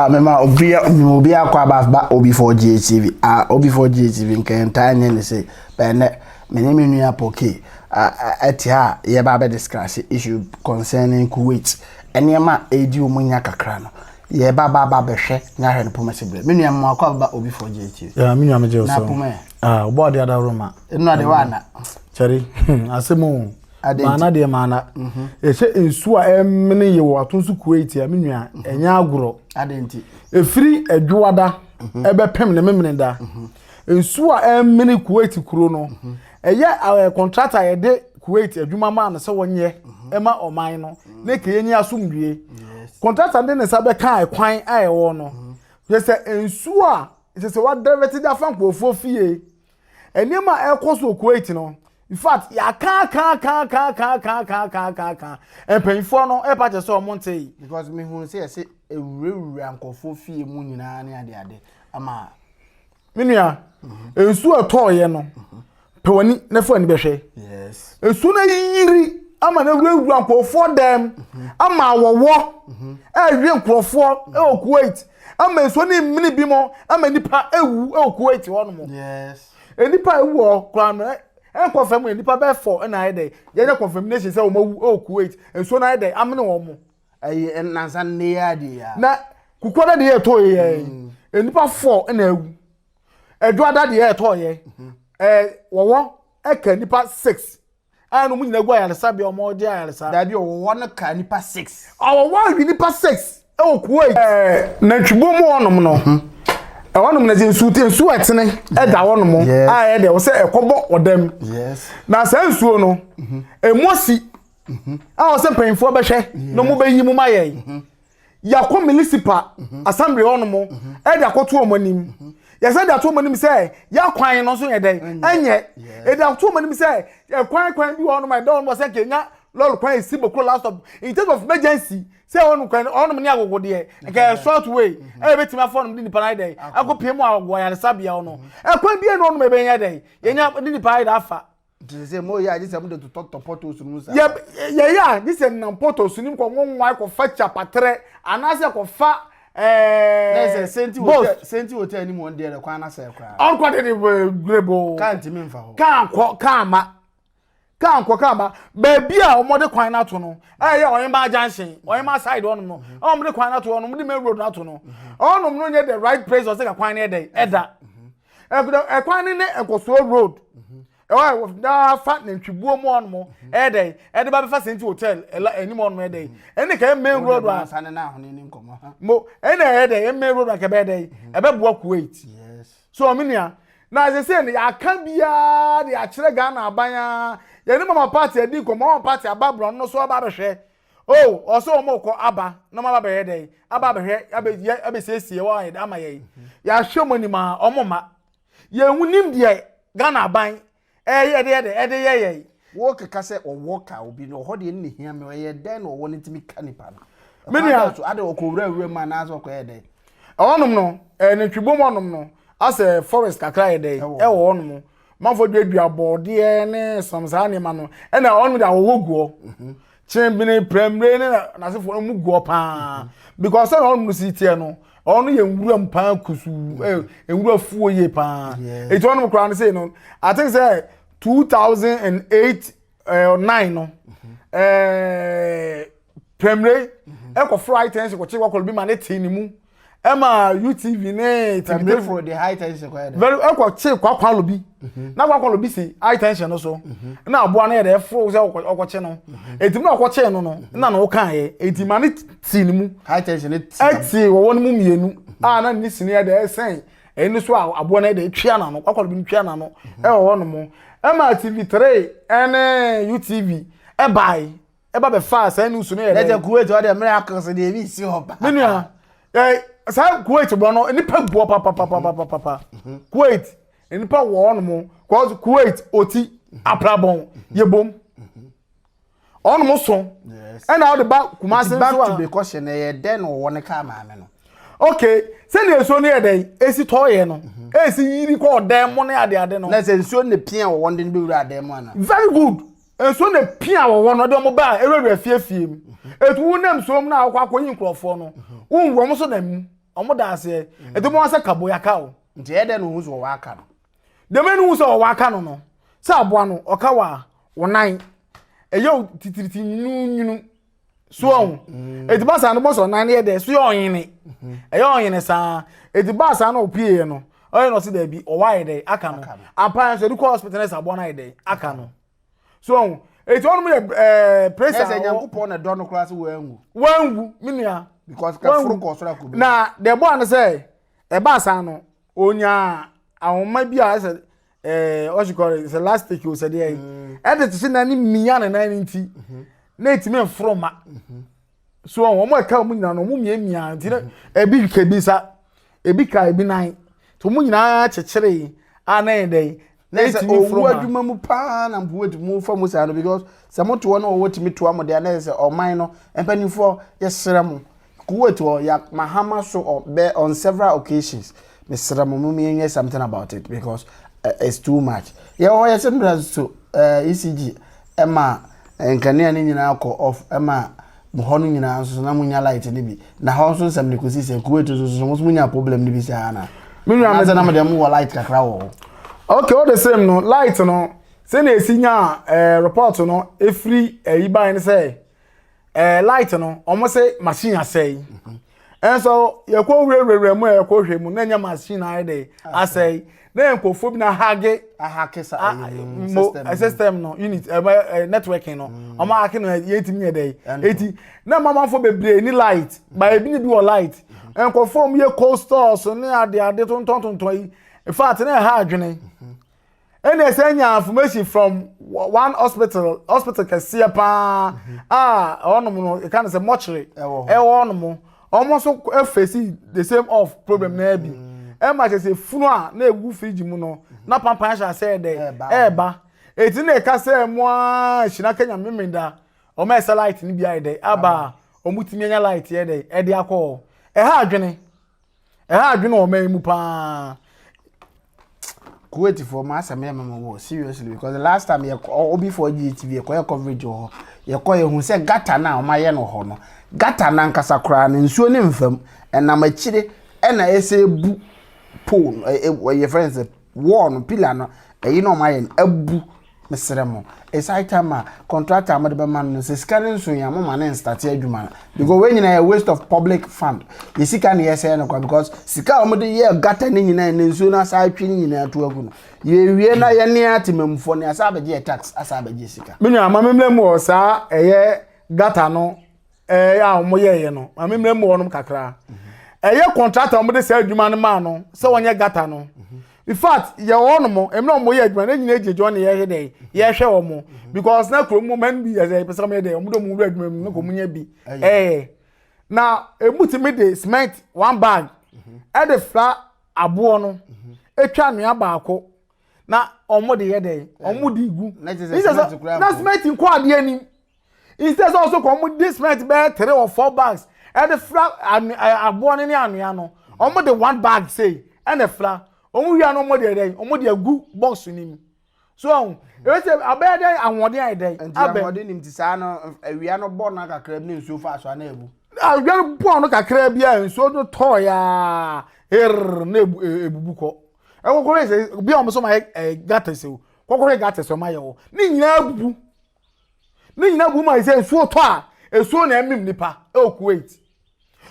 mema obi akwa ba obi for GTV obi for GTV nkan tanye ne say bene me nua poke etia ye ba be discuss issue concerning Kuwait enema edi omunya kakra no ye ba behwe nya hwe no pomasibre me nua mo akwa ba obi for GTV ya me nua me je so na pome obo de ada roma eno de wana chari asemu mana de mana ehye ensu a emne ye wo Atonsu Kuwait ya me nua enya agoro adenti efiri adwuada ebe pem ne memene da ensu a emne Kuwait kuro no eye contractor ye de Kuwait adwuma ma na se wonye ema oman no na keyenyi asomdue contractor de ne sabe kan kwan aye wo no ye se ensu a se wa direct da fan kofo fie enema ekoso Kuwait no in fact ya kan empenfo no e pa che so monte because me hu say ewurawura ankofo fie mu nyina ne ade ama menua ensu atoye no pewani na fa ni behwe yes ensu na yiri ama na ewurawura ankofo dem ama wowo ewie ankofo e Kuwait ama ensu ni mini bimo ama nipa ewu e Kuwait wono mo yes enipa ewu o kra no confirm enipa be for na ide ye confirmation say o mawu o Kuwait enso na ide amne wo mo ayi nansa ne ya de ya na kukoda de ye to ye enipa 4 na ewu edwada de ye to ye wowo eka enipa 6 anu mu nyina gwa ya lesa bia o mo je ya lesa da bi wowo na ka enipa 6 wowo enipa 6 o Kuwait na twibo mu onom no ewanum na nsu etene eda wonum a de wo se ekobo odam yes na sa nsuo no emosi a wo se panfo behwe no mu beyi mu maye yakọ municipal assembly wonum e de akoto omanim ya se de ato omanim se ya kwan no so ye den enye e de ato omanim se kwan bi wonum e don mo se kenya lol kwan si boko last of in terms of emergency say onu kwan onu ni agogode e nke short way e betima afọ ni nipa dey akopie mu agwo ya sabia ono e kwan bi eno onu me benya dey yenya ni nipa dey afa say mo ya ji say mo de to talk photos nu sa ya this is na photos ni ko nwa ko fa chapatre anase ko fa na senti hotel ni mo dey re kwan na say kwa on kwa dey grebo can't me mfa ho kan ma baby a omode kwan na to no ye oyima junction oyima side onum no omode kwan na to onum de main road na to no onum no nye the right place o se ka kwan na eda kwan ne ekoso road wa da fa na ntwibuo mu onum eda ba be fa senti hotel enim onum eda ene ka main road a fa na ho ni nkomo mo ene eda main road a ka be eda ebe bo Kuwait yes so ominia na ze say ya kan bia de a kire Ghana abanya ye ni mama party edi ko mama party ababro no so aba behwe oh oso mo ko aba no mama be dey aba behwe abe siesie wa ye ama ye ya hwe ni ma omoma ye hunim de Ghana aban ye de ye wo keka se owo ka obi no ho de ni hia me ye den no wo ntimi kanipa no meni ade okowura ma na aso ko ye dey onum no ne twibom onum no as a forest kakra ye dey wo onum manfo dua bode ne samsa ne ma no e na onu da wo guo chimbini premre ne na se fo mu guo pa because na onu si tie no onu ye nwura mpa kusu nwura fuo ye pa e to onu kra ne say no I think say 2008 or 9 no premre e ko flight tension ko che kwa ko bi ma ne tin mu Emma UTV ne TV for the high tension kwa there. Very che kwa lobi. Na kwa lobi si high tension no so. Na aboa na dey fro se okoche no. Etim na okoche no no. Na no kan ye. Etim ani ti ni mu. High tension ne ti. Eti wo won mu mienu. Na ni sini ya dey sen. Eni so aboa na dey twia na no. Kwa lobi twia na no. Wo no mu. Emma TV3 ene UTV e bai. E ba be fast eni usu ne. Let Kuwait o dey mere akose dey bi si hoba. Menua. Sa Kuwait bono nipa guo papa Kuwait nipa wo no mo cause Kuwait oti aprabon yebom on mo so yes and now the back Kumasi back to the question ye den wo ne ka ma me no okay say na so ne dey esi toye no esi yiri ko den mo ne ade no na say so ne pia wo wonde be wura ade mo na very good so ne pia wo no de mo ba ewura fiefie mu etu wonam so mu na akwa akoyin krofo no unwo mo so na mu omo da ase e to mo ase kabo yaka o nti ede no hu so wa aka no de me no hu so wa aka no sa aboa no oka wa wonan eyo titiriti nyunu so on etibasa no boso nan ye de so ye onyene eyo onyene sa etibasa no opie no oye no se da bi o wa ye de aka no apa so di ko hospital na aboa na ye de aka no so on eti onu me pressure ese nyankopon na do no class wangu minia because ka furu ko so ko na de boy no say e ba sa no onya ahoma bi a say what you call it, it's a last take you said there e de to na ni miya na 90 na etime froma so on mo ka mu nyina no mu miya nti e bi ka bi sa e bi ka e bi nan to mu nyina chekere a na e dey na owu adwuma mu pa na mpo mu fa mu sa no because samoto wona owo timi to amode na say oman no empanifo yesere mu Kuwait or ya mahama so on several occasions Mr. Mummy something about it because it's too much. Yeah, oh yes, so ECG Emma and Canadian nyina ko off Emma mohonu nyina so na munya light ni bi na how so some nikusi say Kuwait so munya problem ni bi say ana me nua me na me dem wo light kakra wo okay all the same no light no say na esinya report no every iban ni say light no almost say machine asay and so you ko we mu e ko hwe mu na nya machine aye dey asay na enkofo bi na hage system no unit networking no o ma hake no yetim ye dey eti na mama fo bebre ni light ba ebi ni bi wo light enkofo mu ye cold stores ni ade tonton yi in fact na ha adwene and they send you information from one hospital Kasia pa no you can say mortuary no almost face the same of problem na bi e ma say funu a na egu fridge mu no na pampan sha say dey ba eti na ka say mo shina kanya memenda o ma say light ni bi ai dey aba o mutimi anya light ye dey e dey akọ ha adwene o ma mu pa Kuwait for master me mama seriously because the last time you before GTV you coverage ho you call you say gata na o maye no ho no gata na nkasa kra na nsuo ne mfam na machire na ese bu pole your friends wall pillar no eyi no maye abu mesremo time contractor amade be man no se scanning so ya mama na start adwuma because when you a waste of public fund you sika na yese no because sika amade ye gata ni nyina na nsuo na sa atwi ni nyina to agu no ye wie na ye ne atemamfo ne asa abeje tax asa abeje sika menu amamemlem wo sa eye gata no ya mo ye no amamemlem wo no kakra eye contractor amade sa adwuma no ma no se wonye gata no in fact ye won mo emno mo ye adwuma na nyina ejejo na ye hede ye hwe wo mo because na kro man bi as e pesa me dey omudo mu wura adwuma no ko munya bi na emutimi de cement one bag e de fla abo no etwa nua baako na omo de ye dey omo de igu na cement nko ade ani instead also ko omo de cement be 3 or 4 bags e de fla abo ne anua no omo de one bag say and the fla omu wi ano mo de dey omo de agu box nim so e say abaya dey anwode ai dey anwode nim ti sa no awia no bo na kakra bi nsuo fa so na ebu awia no bo no kakra bi a nsuo no to ya na ebubu ko e kokore say bi o mo so ma gata se kokore gata so ma ye wo ni nyina bu ma say nsuo to a esuo na emim nipa e Kuwait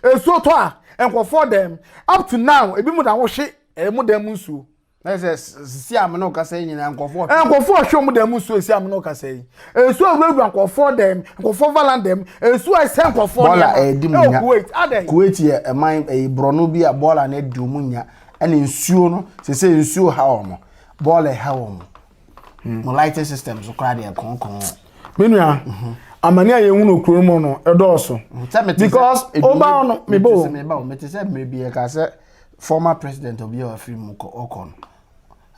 esuo to a enkofo dem up to now ebi mu da wo hwe mu dem nsuo na say si am no ka say nyina enkofo hwe mu dem nsuo si am no ka say esuo awura enkofo dem enkofo valand dem esuo ese enkofo bola edi munya Kuwait Kuwait ye eman brono bi a bola na edi munya ene nsuo no se nsuo ha omo bola ha omo mo lighting system so kra de konkon menua amani aye hu no kromo no edoso because oba no me say maybe ka say former president of your free muko okon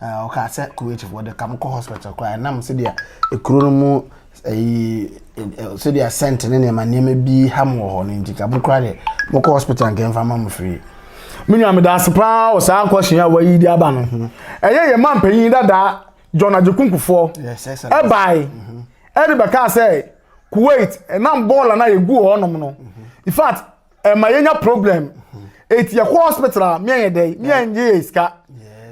o ka say Kuwait for the Kamko hospital kwa nam se dia e kuro mu se dia cent ne ma bi ham wo ho no ndika bu kra de muko hospital ngen fa ma mu free menua me da spa o sa question ya wayi di aba no eye ye man panyin dada John Ajekunkufor e bai Everybody say Kuwait and nam ball na yegu onom no in fact ma yenya problem eti ya hospital me an dey me an ye iska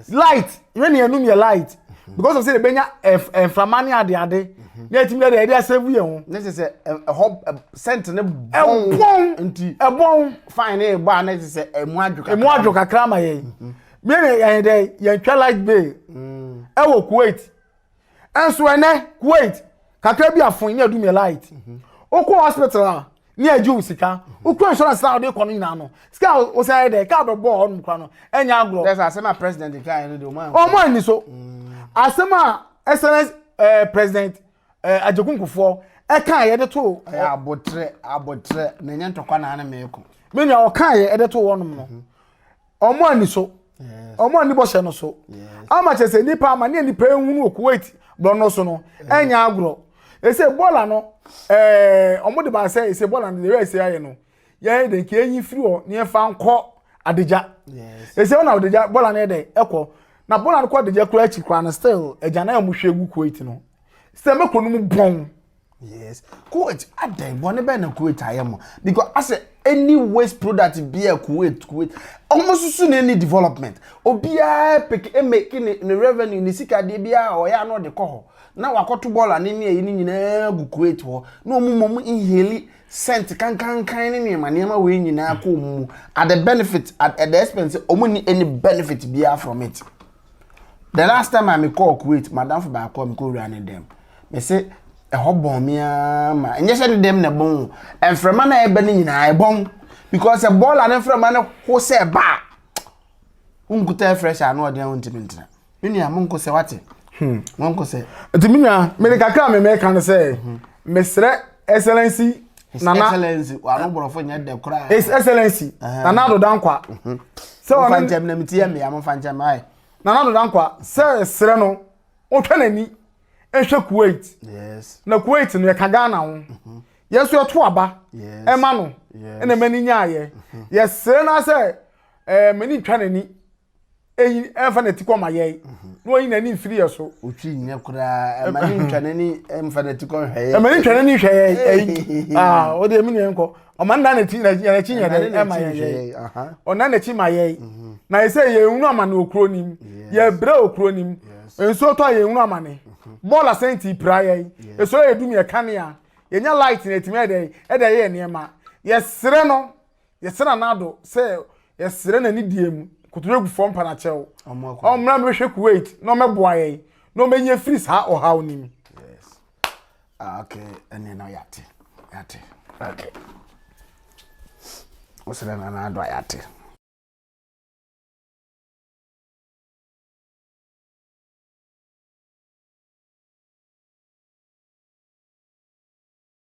light when you num your light because of say the benya enframani ade na etimi dey dey save ye ho na say cent ne bon nti bon fine e ba na say emu adwo kakra ma ye me an dey ye twa light bay e wo Kuwait enso ene Kuwait kakra bi afon na adum your light okwo hospital ni aju sika ukwu insurance na dey kono nyina no sika o say dey ka be bo on kwa no enya agro that's asema president ka no dey o man ni so asema excellence president ajekunkufor e kan ye dey to abotre na nya ntokwa na na meko me nya o kan ye dey to wonum no o man ni so o man ni bo hye no so ama chese nipa ama ne nipa ehunu Kuwait bro no so no enya agro ese bola no omo de ba say ese bola no dey say aye no ye de ke enyi firi o ne fa nko adeja ese ona adeja bola no dey ekọ na bola no ko adeja kura chi kwa na still eja na mu hwegu Kuwait no se me konu mu bon yes Kuwait adai bo ne be na Kuwait ayemo because as any waste product be a Kuwait almost soon any development obia pick e make ni revenue ni sika de bia o ya no de ko na wakoto bola ne ne yi nyina gu Kuwait ho na omumom inheli cent kan ne ma we nyina ko mu at the benefit at the expense omuni any benefit bia from it. The last time I call Kuwait madam for ba call me ko run them me say e hobon me ma enye se dem na bon enfrema na ebe ne nyina e bon because a bola na enfrema na ko se ba unkuta fresh anu ode untimintra mini amonko se wate wonko se ntimina me kakra me kan say mesre excellency nana excellency anu borofo nya de kura his excellency nana do dankwa se won fanchem na mitie me am fanchem ai nana do dankwa se sre no otwa nani ehwe Kuwait yes na Kuwait no ye kagana ho yeso ye to aba ema no ena mani nyaaye ye sre na se mani twa nani eyi enfa na tikọ ma ye no yin nani mfiri ye so otwi nya kura mani ntwa nani enfa na tikọ hwe mani ntwa nani hwe ye o de mi nko o man na ti na chi nya de e ma ye o na chi ma ye na ye say ye hunu ama na okro nim ye bre okro nim enso to ye hunu ama ne bola senti praye eso ye dum ye kanea ye nya light na etimi ede ye niema ye sere no ye sere na do say ye sere na ni diem kuturegu fom pa na chew omra me hwe Kuwait no meboa ye no menye free sa o ha onim yes okay ene no yate okay osere na do yate